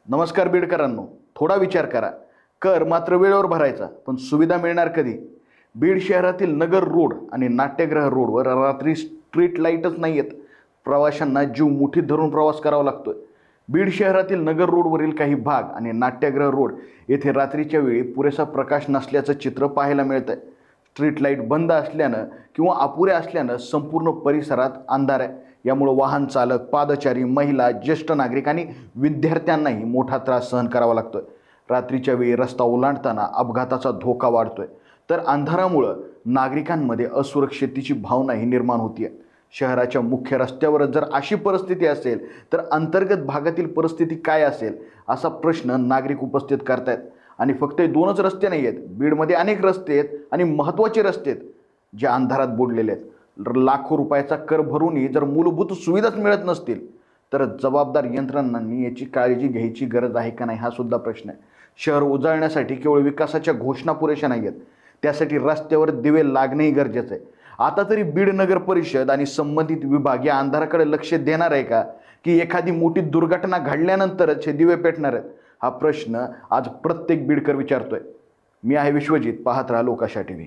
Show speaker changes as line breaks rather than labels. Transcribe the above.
नमस्कार बीडकरांनो, थोडा विचार करा. कर मात्र वेळेवर भरायचा, पण सुविधा मिळणार कधी? बीड शहरातील नगर रोड आणि नाट्यगृह रोडवर रात्री स्ट्रीट लाईटच नाही आहेत. प्रवाशांना जीव मुठीत धरून प्रवास करावा लागतोय. बीड शहरातील नगर रोडवरील काही भाग आणि नाट्यगृह रोड येथे रात्रीच्या वेळी पुरेसा प्रकाश नसल्याचं चित्र पाहायला मिळतंय. स्ट्रीट लाईट बंद असल्यानं किंवा अपुऱ्या असल्यानं संपूर्ण परिसरात अंधार आहे. यामुळे वाहन चालक, पादचारी, महिला, ज्येष्ठ नागरिक आणि विद्यार्थ्यांनाही मोठा त्रास सहन करावा लागतोय. रात्रीच्या वेळी रस्ता ओलांडताना अपघाताचा धोका वाढतोय, तर अंधारामुळं नागरिकांमध्ये असुरक्षिततेची भावनाही निर्माण होतीये. शहराच्या मुख्य रस्त्यावरच जर अशी परिस्थिती असेल तर अंतर्गत भागातील परिस्थिती काय असेल, असा प्रश्न नागरिक उपस्थित करतायत. आणि फक्त हे दोनच रस्ते नाही आहेत, बीडमध्ये अनेक रस्ते आहेत आणि महत्त्वाचे रस्ते आहेत जे अंधारात बुडलेले आहेत. लाखो रुपयाचा कर भरूनही जर मूलभूत सुविधाच मिळत नसतील तर जबाबदार यंत्रणांनी याची काळजी घ्यायची गरज आहे का नाही, हा सुद्धा प्रश्न आहे. शहर उजळण्यासाठी केवळ विकासाच्या घोषणा पुरेशा नाही आहेत, त्यासाठी रस्त्यावर दिवे लागणेही गरजेचं आहे. आता तरी बीड नगर परिषद आणि संबंधित विभाग या अंधाराकडे लक्ष देणार आहे का, की एखादी मोठी दुर्घटना घडल्यानंतरच हे दिवे पेटणार आहेत? हा प्रश्न आज प्रत्येक बीडकर विचारतोय. मी आहे विश्वजित, पाहत राहा लोकाशा TV.